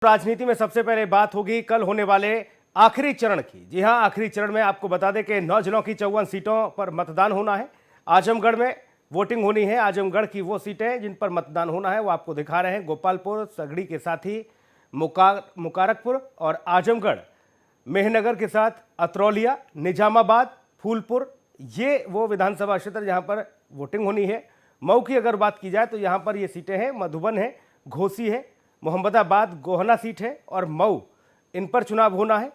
राजनीति में सबसे पहले बात होगी कल होने वाले आखिरी चरण की। जी हां, आखिरी चरण में आपको बता दें कि 9 जिलों की 54 सीटों पर मतदान होना है। आजमगढ़ में वोटिंग होनी है। आजमगढ़ की वो सीटें जिन पर मतदान होना है वो आपको दिखा रहे हैं। गोपालपुर, सगड़ी के साथ ही मुबारकपुर और आजमगढ़, मेहनगर के साथ अतरौलिया, निजामाबाद, फूलपुर, ये वो विधानसभा क्षेत्र जहां पर वोटिंग होनी है। मऊ की अगर बात की जाए तो यहां पर ये सीटें हैं, मधुबन है, घोसी है, मोहम्मदाबाद गोहना सीट है और मऊ, इन पर चुनाव होना है।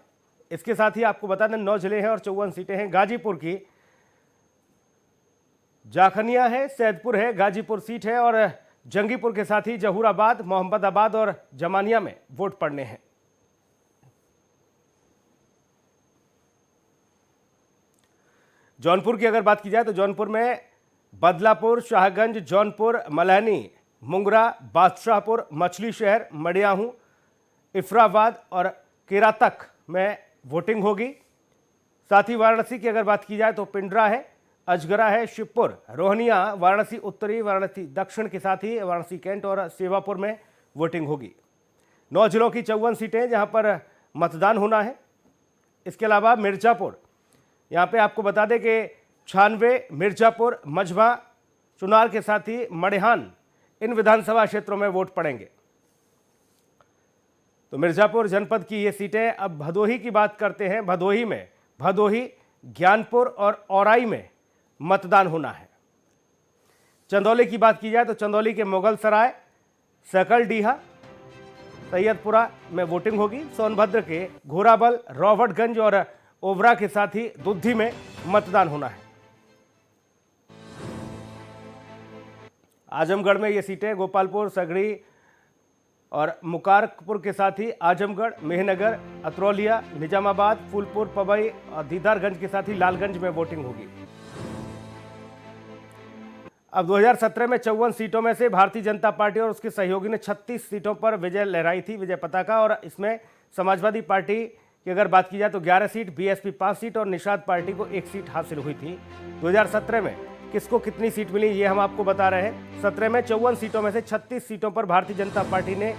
इसके साथ ही आपको बता दें 9 जिले हैं और 54 सीटें हैं। गाजीपुर की जाखनिया है, सैदपुर है, गाजीपुर सीट है और जंगीपुर के साथ ही जहूराबाद, मोहम्मदाबाद और जमानिया में वोट पड़ने हैं। जौनपुर की अगर बात की जाए तो जौनपुर में बदलापुर, शाहगंज, जौनपुर, मलहनी, मुंगरा, बादशाहपुर, मछली शहर, मडियाहू, इफराबाद और केरातक में वोटिंग होगी। साथ ही वाराणसी की अगर बात की जाए तो पिंडरा है, अजगरा है, शिवपुर, रोहनिया, वाराणसी उत्तरी, वाराणसी दक्षिण के साथ ही वाराणसी कैंट और सेवापुर में वोटिंग होगी। 9 जिलों की 54 सीटें जहां पर मतदान होना है। इसके अलावा मिर्जापुर, यहाँ पे आपको बता दें कि 96, मिर्जापुर, मझवा, चुनार के साथ ही मड़िहान, इन विधानसभा क्षेत्रों में वोट पड़ेंगे। तो मिर्जापुर जनपद की ये सीटें। अब भदोही की बात करते हैं। भदोही में भदोही, ज्ञानपुर और औराई में मतदान होना है। चंदौली की बात की जाए तो चंदौली के मुगल सराय, सकलडीहा, सैयदपुरा में वोटिंग होगी। सोनभद्र के घोराबल, रॉबर्टगंज और ओबरा के साथ ही दुद्धी में मतदान होना है। आजमगढ़ में ये सीटें गोपालपुर, सगड़ी और मुबारकपुर के साथ ही आजमगढ़, मेहनगर, अतरौलिया, निजामाबाद, फूलपुर, पवई और दीदारगंज के साथ ही लालगंज में वोटिंग होगी। अब 2017 में 54 सीटों में से भारतीय जनता पार्टी और उसके सहयोगी ने 36 सीटों पर विजय लहराई थी, विजय पताका। और इसमें समाजवादी पार्टी की अगर बात की जाए तो 11 सीट, बीएसपी 5 सीट और निषाद पार्टी को 1 सीट हासिल हुई थी। 2017 में किसको कितनी सीट मिली ये हम आपको बता रहे हैं। 17 में 54 सीटों में से 36 सीटों पर भारतीय जनता पार्टी ने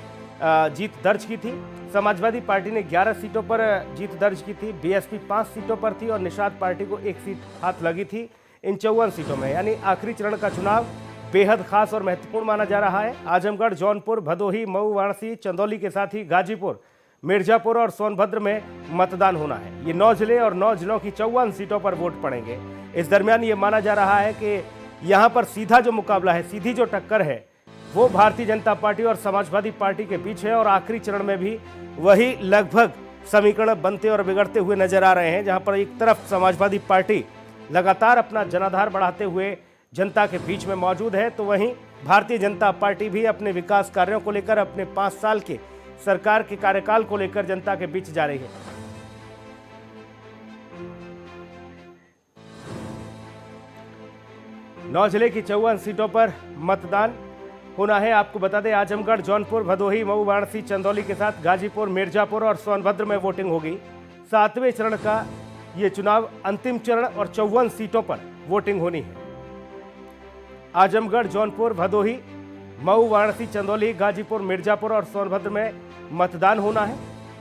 जीत दर्ज की थी। समाजवादी पार्टी ने 11 सीटों पर जीत दर्ज की थी, बीएसपी 5 सीटों पर थी और निषाद पार्टी को 1 सीट हाथ लगी थी इन 54 सीटों में। यानी आखिरी चरण का चुनाव बेहद खास और महत्वपूर्ण माना जा रहा है। आजमगढ़, जौनपुर, भदोही, मऊ, वाराणसी, चंदौली के साथ ही गाजीपुर, मिर्जापुर और सोनभद्र में मतदान होना है। ये 9 जिले और 9 जिलों की 54 सीटों पर वोट पड़ेंगे। इस दरमियान ये माना जा रहा है कि यहाँ पर सीधा जो मुकाबला है, सीधी जो टक्कर है, वो भारतीय जनता पार्टी और समाजवादी पार्टी के बीच है। और आखिरी चरण में भी वही लगभग समीकरण बनते और बिगड़ते हुए नजर आ रहे हैं, जहां पर एक तरफ समाजवादी पार्टी लगातार अपना जनाधार बढ़ाते हुए जनता के बीच में मौजूद है, तो वहीं भारतीय जनता पार्टी भी अपने विकास कार्यों को लेकर, अपने 5 साल के सरकार के कार्यकाल को लेकर जनता के बीच जा रही है। नौ जिले की 54 सीटों पर मतदान होना है। आपको बता दें आजमगढ़, जौनपुर, भदोही, मऊ, वाराणसी, चंदौली के साथ गाजीपुर, मिर्जापुर और सोनभद्र में वोटिंग होगी। 7वें चरण का ये चुनाव अंतिम चरण और 54 सीटों पर वोटिंग होनी है। आजमगढ़, जौनपुर, भदोही, मऊ, वाराणसी, चंदौली, गाजीपुर, मिर्जापुर और सोनभद्र में मतदान होना है।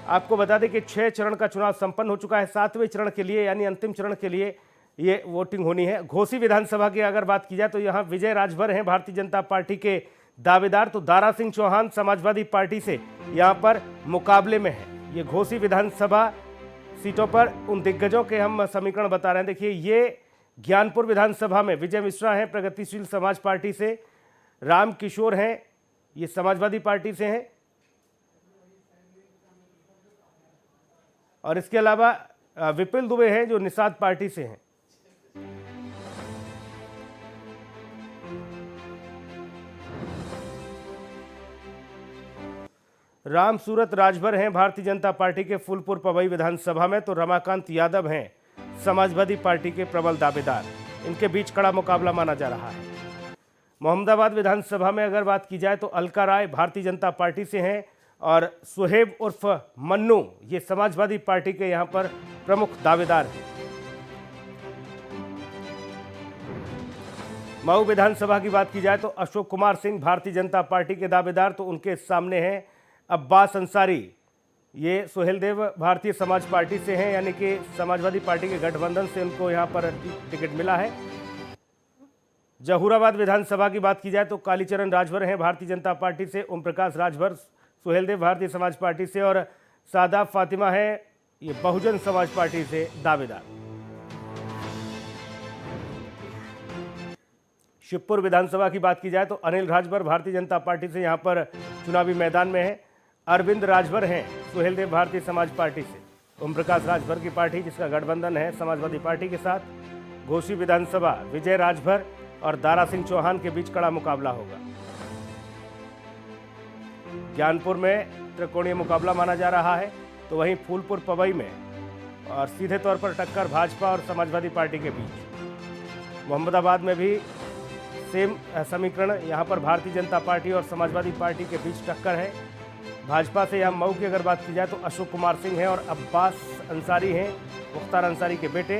आपको बता दें कि 6 चरण का चुनाव संपन्न हो चुका है। 7वें चरण के लिए यानी अंतिम चरण के लिए ये वोटिंग होनी है। घोसी विधानसभा की अगर बात की जाए तो यहाँ विजय राजभर हैं भारतीय जनता पार्टी के दावेदार, तो दारा सिंह चौहान समाजवादी पार्टी से यहाँ पर मुकाबले में है। ये घोसी विधानसभा सीटों पर उन दिग्गजों के हम समीकरण बता रहे हैं। देखिए, ये ज्ञानपुर विधानसभा में विजय मिश्रा हैं प्रगतिशील समाज पार्टी से, राम किशोर हैं, ये समाजवादी पार्टी से हैं, और इसके अलावा विपिल दुबे हैं जो निषाद पार्टी से हैं। राम सूरत राजभर हैं भारतीय जनता पार्टी के फूलपुर पवई विधानसभा में, तो रमाकांत यादव हैं समाजवादी पार्टी के प्रबल दावेदार। इनके बीच कड़ा मुकाबला माना जा रहा है। मोहम्मदाबाद विधानसभा में अगर बात की जाए तो अलका राय भारतीय जनता पार्टी से हैं और सुहेब उर्फ मन्नू ये समाजवादी पार्टी के यहां पर प्रमुख दावेदार हैं। मऊ विधानसभा की बात की जाए तो अशोक कुमार सिंह भारतीय जनता पार्टी के दावेदार, तो उनके सामने हैं अब्बास अंसारी, ये सुहेलदेव भारतीय समाज पार्टी से हैं, यानी कि समाजवादी पार्टी के गठबंधन से उनको यहाँ पर टिकट मिला है। जहूराबाद विधानसभा की बात की जाए तो कालीचरण राजभर हैं भारतीय जनता पार्टी से, ओम प्रकाश राजभर सुहेलदेव भारतीय समाज पार्टी से और सादाब फातिमा है ये बहुजन समाज पार्टी से दावेदार। शिवपुर विधानसभा की बात की जाए तो अनिल राजभर भारतीय जनता पार्टी से यहाँ पर चुनावी मैदान में है। अरविंद राजभर हैं सुहेलदेव भारतीय समाज पार्टी से। ओम प्रकाश राजभर की पार्टी जिसका गठबंधन है समाजवादी पार्टी के साथ। घोसी विधानसभा विजय राजभर और दारा सिंह चौहान के बीच कड़ा मुकाबला होगा। ज्ञानपुर में त्रिकोणीय मुकाबला माना जा रहा है, तो वहीं फूलपुर पवई में और सीधे तौर पर टक्कर भाजपा और समाजवादी पार्टी के बीच। मोहम्मदाबाद में भी सेम समीकरण, यहाँ पर भारतीय जनता पार्टी और समाजवादी पार्टी के बीच टक्कर है। भाजपा से यहाँ मऊ की अगर बात की जाए तो अशोक कुमार सिंह हैं और अब्बास अंसारी हैं मुख्तार अंसारी के बेटे।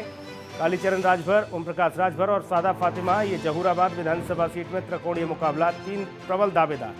कालीचरण राजभर, ओम प्रकाश राजभर और सादाब फातिमा, ये जहूराबाद विधानसभा सीट में त्रिकोणीय मुकाबला, 3 प्रबल दावेदार।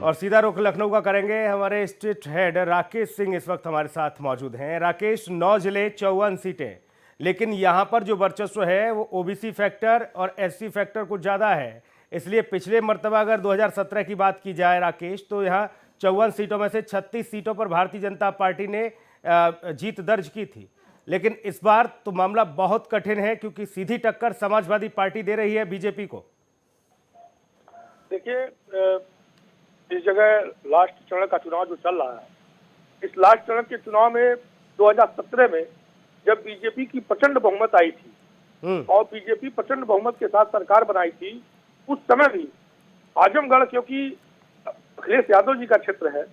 और सीधा रुख लखनऊ का करेंगे। हमारे स्टेट हेड राकेश सिंह इस वक्त हमारे साथ मौजूद हैं। राकेश, 9 जिले 54 सीटें, लेकिन यहाँ पर जो वर्चस्व है वो ओबीसी फैक्टर और एससी फैक्टर कुछ ज़्यादा है, इसलिए पिछले मर्तबा अगर 2017 की बात की जाए राकेश, तो यहाँ 54 सीटों में से 36 सीटों पर भारतीय जनता पार्टी ने जीत दर्ज की थी। लेकिन इस बार तो मामला बहुत कठिन है क्योंकि सीधी टक्कर समाजवादी पार्टी दे रही है बीजेपी को। देखिए, इस जगह लास्ट चरण का चुनाव जो चल रहा है, इस लास्ट चरण के चुनाव में 2017 में जब बीजेपी की प्रचंड बहुमत आई थी और बीजेपी प्रचंड बहुमत के साथ सरकार बनाई थी, उस समय भी आजमगढ़, क्योंकि अखिलेश यादव जी का क्षेत्र है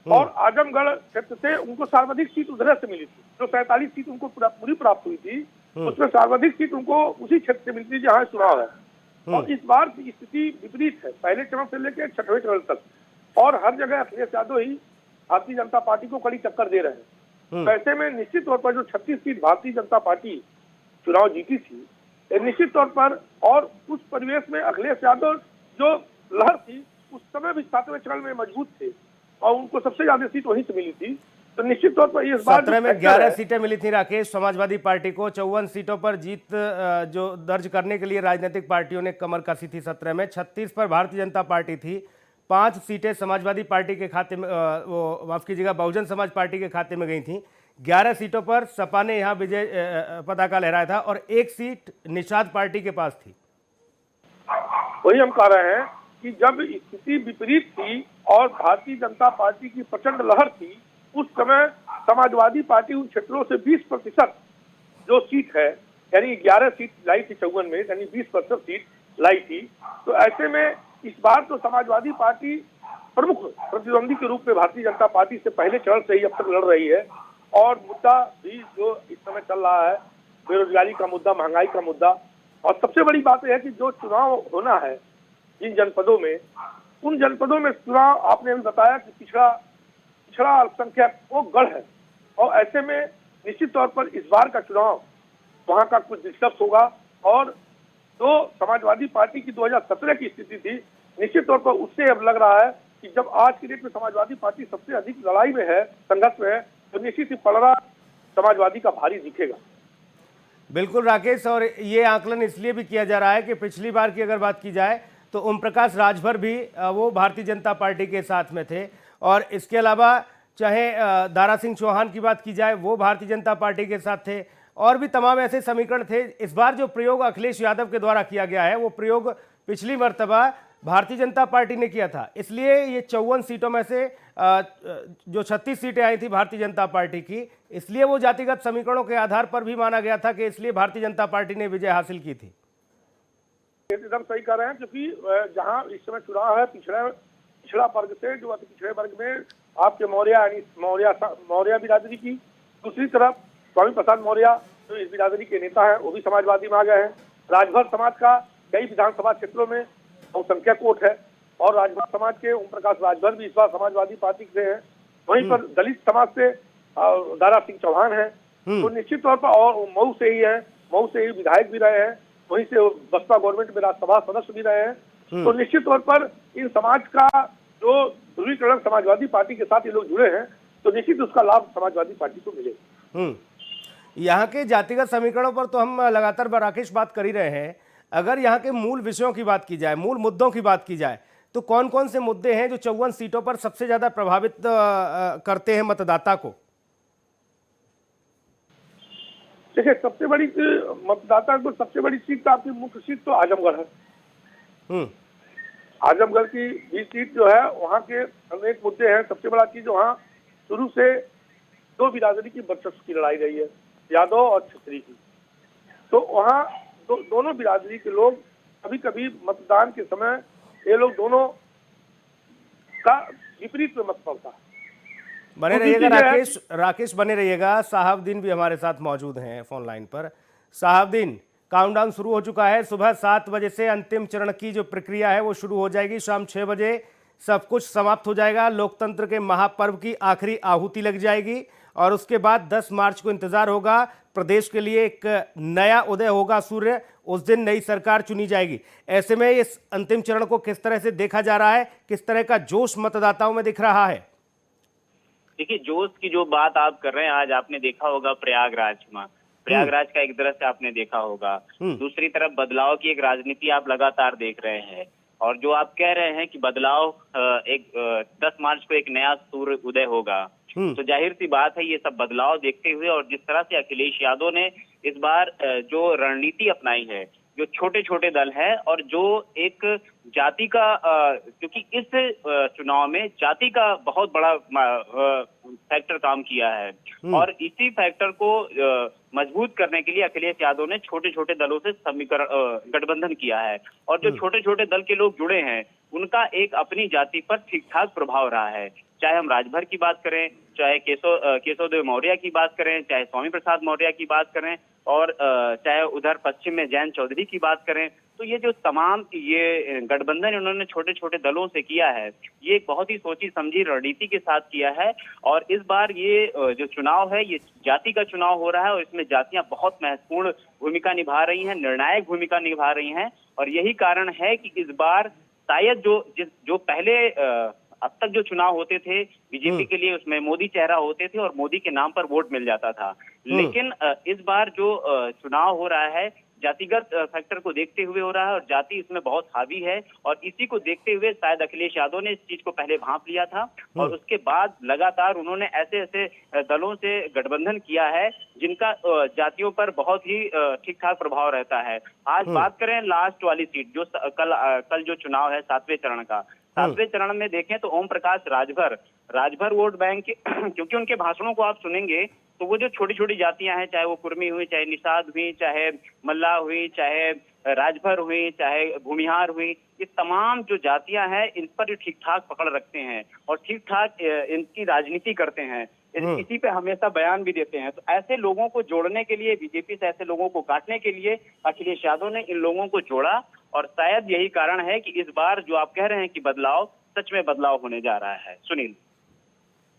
और आजमगढ़ क्षेत्र से उनको सर्वाधिक सीट उधर से मिली थी। जो 47 सीट उनको पूरी प्राप्त हुई थी, उसमें सर्वाधिक सीट उनको उसी क्षेत्र से मिली थी जहाँ चुनाव है। और इस बार स्थिति विपरीत है, पहले चरण से लेकर 6वें चरण तक, और हर जगह अखिलेश यादव ही भारतीय जनता पार्टी को कड़ी टक्कर दे रहे हैं। ऐसे में निश्चित तौर पर जो 36 सीट भारतीय जनता पार्टी चुनाव जीती थी, निश्चित तौर पर, और उस परिवेश में अखिलेश यादव जो लहर थी उस समय भी 7वें चरण में मजबूत थे और उनको सबसे ज्यादा सीट वहीं से मिली थी। तो निश्चित तौर पर इस बार 17 में 11 सीटें मिली थी राकेश समाजवादी पार्टी को। 54 सीटों पर जीत जो दर्ज करने के लिए राजनीतिक पार्टियों ने कमर कसी थी। 17 में 36 पर भारतीय जनता पार्टी थी, 5 सीटें समाजवादी पार्टी के खाते में, वो माफ कीजिएगा, बहुजन समाज पार्टी के खाते में गई थी। 11 सीटों पर सपा ने यहाँ विजय पताका लहराया था और 1 सीट निषाद पार्टी के पास थी। वही हम कह रहे हैं कि जब स्थिति विपरीत थी और भारतीय जनता पार्टी की प्रचंड लहर थी, उस समय समाजवादी पार्टी उन क्षेत्रों से 20% जो सीट है, यानी 11 सीट लाई थी 54 में, यानी 20% सीट लाई थी। तो ऐसे में इस बार तो समाजवादी पार्टी प्रमुख प्रतिद्वंदी के रूप में भारतीय जनता पार्टी से पहले चरण से ही अब तक लड़ रही है। और मुद्दा भी जो इस समय चल रहा है, बेरोजगारी का मुद्दा, महंगाई का मुद्दा, और सबसे बड़ी बात यह है कि जो चुनाव होना है जिन जनपदों में, उन जनपदों में चुनाव, आपने भी बताया कि पिछड़ा अल्पसंख्यक वो गढ़ है, और ऐसे में निश्चित तौर पर इस बार का चुनाव वहां का कुछ दिलचस्प होगा। और जो समाजवादी पार्टी की 2017 की स्थिति थी, निश्चित तौर पर उससे अब लग रहा है कि जब आज की डेट में समाजवादी पार्टी सबसे अधिक लड़ाई में है, संघर्ष में है, तो निश्चित ही पलड़ा समाजवादी का भारी दिखेगा। बिल्कुल राकेश, और ये आकलन इसलिए भी किया जा रहा है कि पिछली बार की अगर बात की जाए तो ओम प्रकाश राजभर भी वो भारतीय जनता पार्टी के साथ में थे, और इसके अलावा चाहे दारा सिंह चौहान की बात की जाए वो भारतीय जनता पार्टी के साथ थे, और भी तमाम ऐसे समीकरण थे। इस बार जो प्रयोग अखिलेश यादव के द्वारा किया गया है वो प्रयोग पिछली मर्तबा भारतीय जनता पार्टी ने किया था, इसलिए ये 54 सीटों में से जो 36 सीटें आई थी भारतीय जनता पार्टी की, इसलिए वो जातिगत समीकरणों के आधार पर भी माना गया था कि इसलिए भारतीय जनता पार्टी ने विजय हासिल की थी। एकदम सही कह रहे हैं, क्योंकि जहां इस समय चुनाव है पिछड़ा वर्ग से, जो अति पिछड़े वर्ग में आपके मौर्य, यानी मौर्य बिरादरी की, दूसरी तरफ स्वामी प्रसाद मौर्य जो इस बिरादरी के नेता हैं वो भी समाजवादी में आ गए हैं। राजभर समाज का कई विधानसभा क्षेत्रों में बहुसंख्यक वोट है, और राजभर समाज के ओम प्रकाश राजभर भी इस बार समाजवादी पार्टी से हैं। वहीं पर दलित समाज से दारा सिंह चौहान है, तो निश्चित तौर पर, और मऊ से ही है, मऊ से ही विधायक भी रहे हैं, वहीं से बसपा गवर्नमेंट में राज्यसभा सदस्य भी रहे हैं। तो निश्चित तौर पर इन समाज का जो ध्रुवीकरण समाजवादी पार्टी के साथ ये लोग जुड़े हैं, तो निश्चित उसका लाभ समाजवादी पार्टी को मिलेगा। यहाँ के जातिगत समीकरणों पर तो हम लगातार राकेश बात कर ही रहे हैं। अगर यहाँ के मूल विषयों की बात की जाए, मूल मुद्दों की बात की जाए, तो कौन कौन से मुद्दे हैं जो 54 सीटों पर सबसे ज्यादा प्रभावित करते हैं मतदाता को? देखिए, सबसे बड़ी मतदाता को सबसे बड़ी सीट तो आपकी मुख्य सीट तो आजमगढ़ है। आजमगढ़ की भी सीट जो है, वहाँ के अनेक मुद्दे हैं। सबसे बड़ा चीज वहाँ शुरू से दो बिरादरी की वर्चस्व की लड़ाई रही है, यादव और छत्री की। तो वहाँ दोनों बिरादरी के लोग कभी कभी मतदान के समय ये लोग दोनों का विपरीत में मत पड़ता है। बने रहिएगा राकेश बने रहिएगा। साहबदीन भी हमारे साथ मौजूद हैं फोन लाइन पर। साहबदीन, काउंटडाउन शुरू हो चुका है। सुबह 7 बजे से अंतिम चरण की जो प्रक्रिया है वो शुरू हो जाएगी। शाम 6 बजे सब कुछ समाप्त हो जाएगा। लोकतंत्र के महापर्व की आखिरी आहुति लग जाएगी और उसके बाद 10 मार्च को इंतजार होगा। प्रदेश के लिए एक नया उदय होगा सूर्य, उस दिन नई सरकार चुनी जाएगी। ऐसे में इस अंतिम चरण को किस तरह से देखा जा रहा है, किस तरह का जोश मतदाताओं में दिख रहा है? देखिए, जोश की जो बात आप कर रहे हैं, आज आपने देखा होगा प्रयागराज का एक दृश्य आपने देखा होगा। दूसरी तरफ बदलाव की एक राजनीति आप लगातार देख रहे हैं। और जो आप कह रहे हैं कि बदलाव 10 मार्च को एक नया सूर्य उदय होगा, तो जाहिर सी बात है ये सब बदलाव देखते हुए और जिस तरह से अखिलेश यादव ने इस बार जो रणनीति अपनाई है, जो छोटे छोटे दल है और जो एक जाति का क्योंकि इस चुनाव में जाति का बहुत बड़ा फैक्टर काम किया है और इसी फैक्टर को मजबूत करने के लिए अखिलेश यादव ने छोटे छोटे दलों से समीकरण गठबंधन किया है। और जो छोटे छोटे दल के लोग जुड़े हैं उनका एक अपनी जाति पर ठीक ठाक प्रभाव रहा है। चाहे हम राजभर की बात करें, चाहे केशवदेव मौर्य की बात करें, चाहे स्वामी प्रसाद मौर्य की बात करें और चाहे उधर पश्चिम में जयंत चौधरी की बात करें, तो ये जो तमाम ये गठबंधन उन्होंने छोटे छोटे दलों से किया है, ये एक बहुत ही सोची समझी रणनीति के साथ किया है। और इस बार ये जो चुनाव है ये जाति का चुनाव हो रहा है और इसमें जातियां बहुत महत्वपूर्ण भूमिका निभा रही हैं, निर्णायक भूमिका निभा रही हैं। और यही कारण है कि इस बार शायद जो पहले अब तक जो चुनाव होते थे बीजेपी के लिए, उसमें मोदी चेहरा होते थे और मोदी के नाम पर वोट मिल जाता था। लेकिन इस बार जो चुनाव हो रहा है जातिगत फैक्टर को देखते हुए हो रहा है और जाति इसमें बहुत हावी है। और इसी को देखते हुए शायद अखिलेश यादव ने इस चीज को पहले भांप लिया था और उसके बाद लगातार उन्होंने ऐसे ऐसे दलों से गठबंधन किया है जिनका जातियों पर बहुत ही ठीक ठाक प्रभाव रहता है। आज बात करें लास्ट वाली सीट जो कल जो चुनाव है 7वें चरण का, 7वें चरण में देखें तो ओम प्रकाश राजभर वोट बैंक क्योंकि उनके भाषणों को आप सुनेंगे तो वो जो छोटी छोटी जातियां हैं, चाहे वो कुर्मी हुई, चाहे निषाद हुई, चाहे मल्ला हुई, चाहे राजभर हुई, चाहे भूमिहार हुई, ये तमाम जो जातियां हैं इन पर ठीक ठाक पकड़ रखते हैं और ठीक ठाक इनकी राजनीति करते हैं, इसी पे हमेशा बयान भी देते हैं। तो ऐसे लोगों को जोड़ने के लिए, बीजेपी से ऐसे लोगों को काटने के लिए अखिलेश यादव ने इन लोगों को जोड़ा और शायद यही कारण है कि इस बार जो आप कह रहे हैं कि बदलाव, सच में बदलाव होने जा रहा है। सुनील,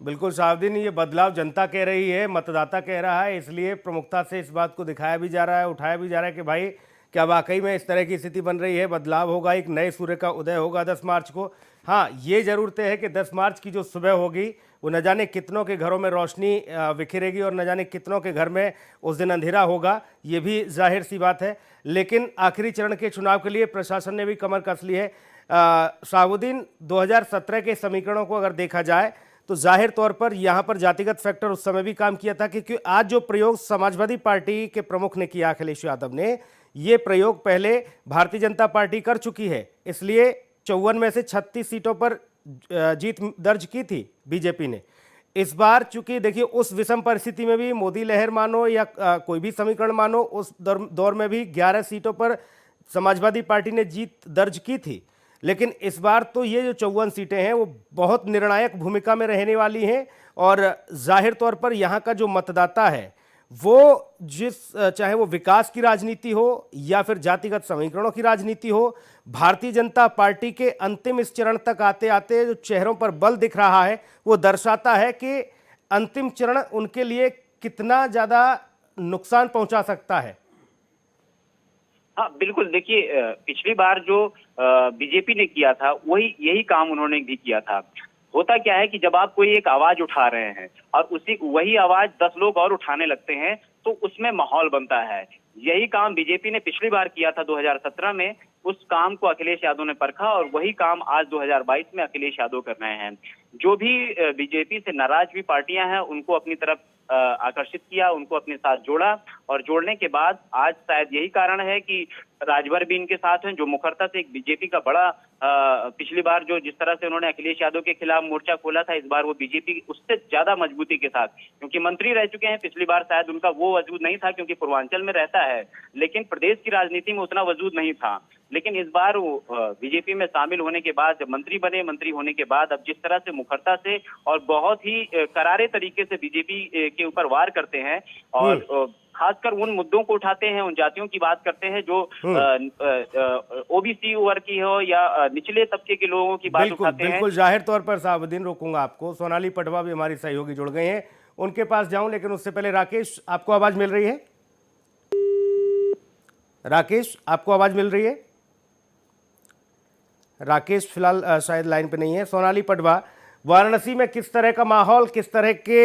बिल्कुल साहबदीन, ये बदलाव जनता कह रही है, मतदाता कह रहा है, इसलिए प्रमुखता से इस बात को दिखाया भी जा रहा है, उठाया भी जा रहा है कि भाई क्या वाकई में इस तरह की स्थिति बन रही है, बदलाव होगा, एक नए सूर्य का उदय होगा 10 मार्च को। हाँ, ये जरूर तय है कि 10 मार्च की जो सुबह होगी वो न जाने कितनों के घरों में रोशनी बिखेरेगी और न जाने कितनों के घर में उस दिन अंधेरा होगा, ये भी जाहिर सी बात है। लेकिन आखिरी चरण के चुनाव के लिए प्रशासन ने भी कमर कस ली है। शाहबुद्दीन, 2017 के समीकरणों को अगर देखा जाए तो जाहिर तौर पर यहाँ पर जातिगत फैक्टर उस समय भी काम किया था, क्योंकि आज जो प्रयोग समाजवादी पार्टी के प्रमुख ने किया अखिलेश यादव ने, ये प्रयोग पहले भारतीय जनता पार्टी कर चुकी है, इसलिए 54 में से 36 सीटों पर जीत दर्ज की थी बीजेपी ने। इस बार चूंकि देखिए उस विषम परिस्थिति में भी मोदी लहर मानो या कोई भी समीकरण मानो, उस दौर में भी 11 सीटों पर समाजवादी पार्टी ने जीत दर्ज की थी। लेकिन इस बार तो ये जो 54 सीटें हैं वो बहुत निर्णायक भूमिका में रहने वाली हैं और जाहिर तौर पर यहाँ का जो मतदाता है वो चाहे वो विकास की राजनीति हो या फिर जातिगत समीकरणों की राजनीति हो, भारतीय जनता पार्टी के अंतिम इस चरण तक आते आते जो चेहरों पर बल दिख रहा है वो दर्शाता है कि अंतिम चरण उनके लिए कितना ज्यादा नुकसान पहुंचा सकता है? हाँ बिल्कुल, देखिए पिछली बार जो बीजेपी ने किया था वही यही काम उन्होंने भी किया था। होता क्या है कि जब आप कोई एक आवाज उठा रहे हैं और उसी वही आवाज 10 लोग और उठाने लगते हैं तो उसमें माहौल बनता है। यही काम बीजेपी ने पिछली बार किया था 2017 में, उस काम को अखिलेश यादव ने परखा और वही काम आज 2022 में अखिलेश यादव कर रहे हैं। जो भी बीजेपी से नाराज भी पार्टियां हैं उनको अपनी तरफ आकर्षित किया, उनको अपने साथ जोड़ा और जोड़ने के बाद आज शायद यही कारण है कि राजभर भी इनके साथ हैं, जो मुखरता से एक बीजेपी का बड़ा पिछली बार जो जिस तरह से उन्होंने अखिलेश यादव के खिलाफ मोर्चा खोला था, इस बार वो बीजेपी उससे ज्यादा मजबूती के साथ, क्योंकि मंत्री रह चुके हैं। पिछली बार शायद उनका वो वजूद नहीं था क्योंकि पूर्वांचल में रहता है, लेकिन प्रदेश की राजनीति में उतना वजूद नहीं था। लेकिन इस बार वो बीजेपी में शामिल होने के बाद, जब मंत्री बने, मंत्री होने के बाद अब जिस तरह से मुखरता से और बहुत ही करारे तरीके से बीजेपी के ऊपर वार करते हैं और खासकर उन मुद्दों को उठाते हैं, उन जातियों की बात करते हैं जो ओबीसी वर्ग की हो या निचले तबके के लोगों की बात उठाते हैं। बिल्कुल जाहिर तौर पर साहबुद्दीन, रोकूंगा आपको। सोनाली पटवा भी हमारी सहयोगी जुड़ गए हैं, उनके पास जाऊं, लेकिन उससे पहले राकेश, आपको आवाज मिल रही है? राकेश, आपको आवाज मिल रही है? राकेश फिलहाल शायद लाइन पे नहीं है। सोनाली पटवा, वाराणसी में किस तरह का माहौल, किस तरह के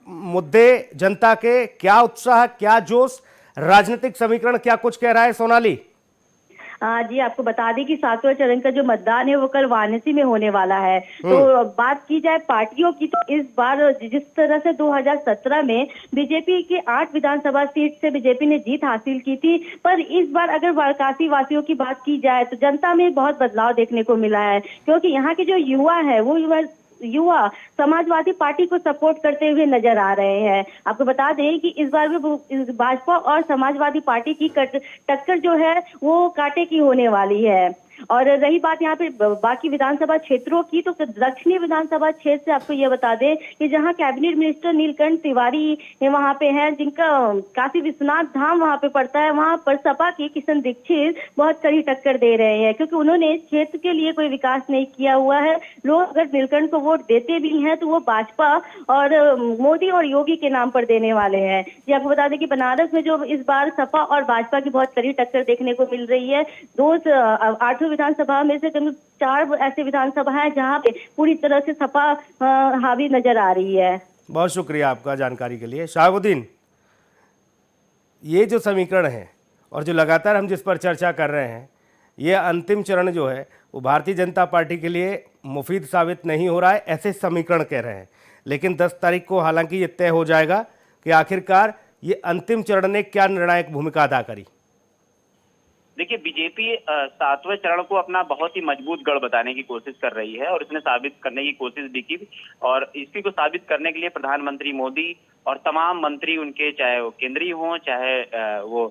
मुद्दे जनता के, क्या उत्साह, क्या जोश, राजनीतिक समीकरण क्या कुछ कह रहा है सोनाली? जी, आपको बता दें कि 7वें चरण का जो मतदान है वो कल वाराणसी में होने वाला है। तो बात की जाए पार्टियों की, तो इस बार जिस तरह से 2017 में बीजेपी के 8 विधानसभा सीट से बीजेपी ने जीत हासिल की थी, पर इस बार अगर वाराणसी वासियों की बात की जाए तो जनता में बहुत बदलाव देखने को मिला है, क्योंकि यहाँ के जो युवा है वो युवा समाजवादी पार्टी को सपोर्ट करते हुए नजर आ रहे हैं। आपको बता दें कि इस बार भी भाजपा और समाजवादी पार्टी की टक्कर जो है वो कांटे की होने वाली है। और रही बात यहाँ पे बाकी विधानसभा क्षेत्रों की, तो दक्षिणी विधानसभा क्षेत्र से आपको ये बता दें कि जहाँ कैबिनेट मिनिस्टर नीलकंठ तिवारी वहाँ पे हैं, जिनका काशी विश्वनाथ धाम वहाँ पे पड़ता है, वहाँ पर सपा के किशन दीक्षित बहुत कड़ी टक्कर दे रहे हैं, क्योंकि उन्होंने क्षेत्र के लिए कोई विकास नहीं किया हुआ है। लोग अगर नीलकंठ को वोट देते भी हैं तो वो भाजपा और मोदी और योगी के नाम पर देने वाले हैं। जी, आपको बता दें कि बनारस में जो इस बार सपा और भाजपा की बहुत कड़ी टक्कर देखने को मिल रही है। 8 विधानसभा में से करीब 4 ऐसे विधानसभा है जहां पे पूरी तरह से सपा हावी नजर आ रही है। बहुत शुक्रिया आपका जानकारी के लिए। शाहबुद्दीन, ये जो समीकरण है और जो लगातार हम जिस पर चर्चा कर रहे हैं, ये अंतिम चरण जो है वो भारतीय जनता पार्टी के लिए मुफीद साबित नहीं हो रहा है, ऐसे समीकरण कह रहे हैं। लेकिन 10 तारीख को हालांकि ये तय हो जाएगा कि आखिरकार ये अंतिम चरण ने क्या निर्णायक भूमिका अदा करी। देखिए, बीजेपी 7वें चरण को अपना बहुत ही मजबूत गढ़ बताने की कोशिश कर रही है और इसने साबित करने की कोशिश भी की, और इसी को साबित करने के लिए प्रधानमंत्री मोदी और तमाम मंत्री उनके, चाहे वो केंद्रीय हों चाहे वो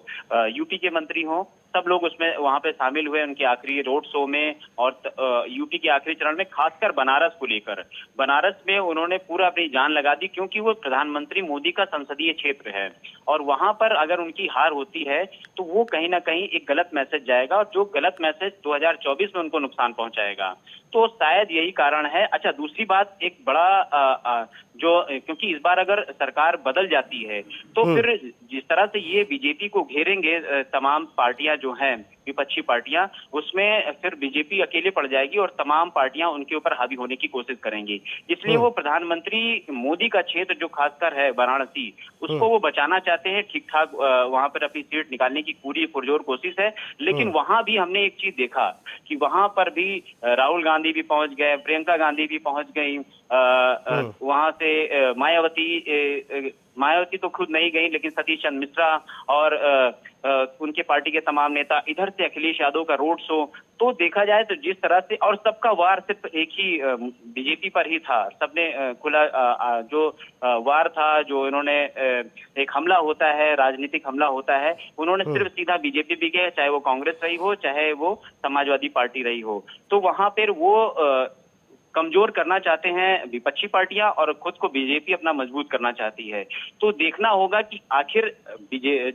यूटी के मंत्री हों, सब लोग उसमें वहां पे शामिल हुए उनके आखिरी रोड शो में। और यूटी के आखिरी चरण में खासकर बनारस को लेकर, बनारस में उन्होंने पूरा अपनी जान लगा दी, क्योंकि वो प्रधानमंत्री मोदी का संसदीय क्षेत्र है और वहां पर अगर उनकी हार होती है तो वो कहीं ना कहीं एक गलत मैसेज जाएगा और जो गलत मैसेज 2024 में उनको नुकसान पहुंचाएगा। तो शायद यही कारण है। अच्छा, दूसरी बात, एक बड़ा क्योंकि इस बार अगर सरकार बदल जाती है तो फिर जिस तरह से ये बीजेपी को घेरेंगे तमाम पार्टियां जो हैं, विपक्षी पार्टियां, उसमें फिर बीजेपी अकेले पड़ जाएगी और तमाम पार्टियां उनके ऊपर हावी होने की कोशिश करेंगी। इसलिए वो प्रधानमंत्री मोदी का क्षेत्र जो खासकर है वाराणसी, उसको वो बचाना चाहते हैं। ठीक ठाक वहां पर अपनी सीट निकालने की पूरी पुरजोर कोशिश है। लेकिन वहां भी हमने एक चीज देखा कि वहां पर भी राहुल गांधी भी पहुंच गए, प्रियंका गांधी भी पहुंच गई, वहां से मायावती तो खुद नहीं गई, लेकिन सतीश चंद्र मिश्रा और उनके पार्टी के तमाम नेता, इधर से अखिलेश यादव का रोड शो। तो देखा जाए तो जिस तरह से, और सबका वार सिर्फ एक ही बीजेपी पर ही था, सबने खुला जो वार था, जो इन्होंने एक हमला होता है, राजनीतिक हमला होता है, उन्होंने सिर्फ सीधा बीजेपी भी किया, चाहे वो कांग्रेस रही हो चाहे वो समाजवादी पार्टी रही हो। तो वहां पर वो कमजोर करना चाहते हैं विपक्षी पार्टियां और खुद को बीजेपी अपना मजबूत करना चाहती है। तो देखना होगा कि आखिर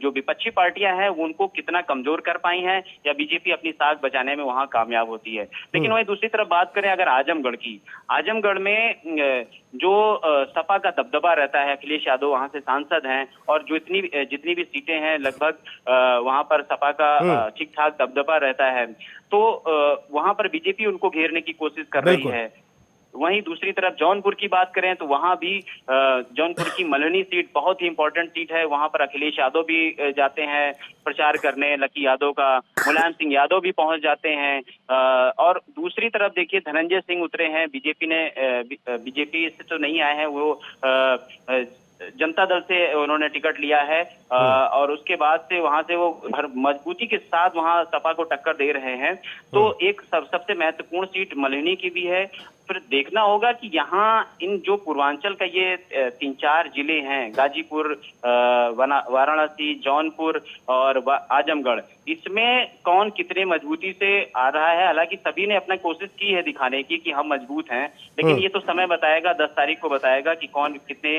जो विपक्षी पार्टियां हैं वो उनको कितना कमजोर कर पाई हैं या बीजेपी अपनी साख बचाने में वहां कामयाब होती है। लेकिन वही दूसरी तरफ बात करें अगर आजमगढ़ की, आजमगढ़ में जो सपा का दबदबा रहता है, अखिलेश यादव वहां से सांसद हैं और जो जितनी भी सीटें हैं लगभग वहां पर सपा का ठीक ठाक दबदबा रहता है, तो वहां पर बीजेपी उनको घेरने की कोशिश कर रही है। वहीं दूसरी तरफ जौनपुर की बात करें तो वहां भी जौनपुर की मल्हनी सीट बहुत ही इंपॉर्टेंट सीट है, वहां पर अखिलेश यादव भी जाते हैं प्रचार करने, लकी यादव का, मुलायम सिंह यादव भी पहुंच जाते हैं। और दूसरी तरफ देखिए धनंजय सिंह उतरे हैं, बीजेपी से तो नहीं आए हैं, वो जनता दल से उन्होंने टिकट लिया है और उसके बाद से वहां से वो मजबूती के साथ वहां सपा को टक्कर दे रहे हैं। तो एक सबसे महत्वपूर्ण सीट मल्हनी की भी है। फिर देखना होगा कि यहाँ इन जो पूर्वांचल का ये 3-4 जिले हैं, गाजीपुर, वाराणसी, जौनपुर और आजमगढ़, इसमें कौन कितने मजबूती से आ रहा है। हालांकि सभी ने अपना कोशिश की है दिखाने की कि हम मजबूत हैं, लेकिन ये तो समय बताएगा, 10 तारीख को बताएगा कि कौन कितने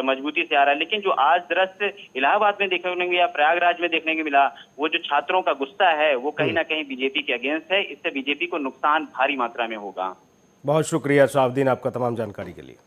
मजबूती से आ रहा है। लेकिन जो आज दृश्य इलाहाबाद में देखने को मिला, प्रयागराज में देखने को मिला, वो जो छात्रों का गुस्सा है वो कहीं ना कहीं बीजेपी के अगेंस्ट है। इससे बीजेपी को नुकसान भारी मात्रा में होगा। बहुत शुक्रिया शहाबुद्दीन आपका तमाम जानकारी के लिए।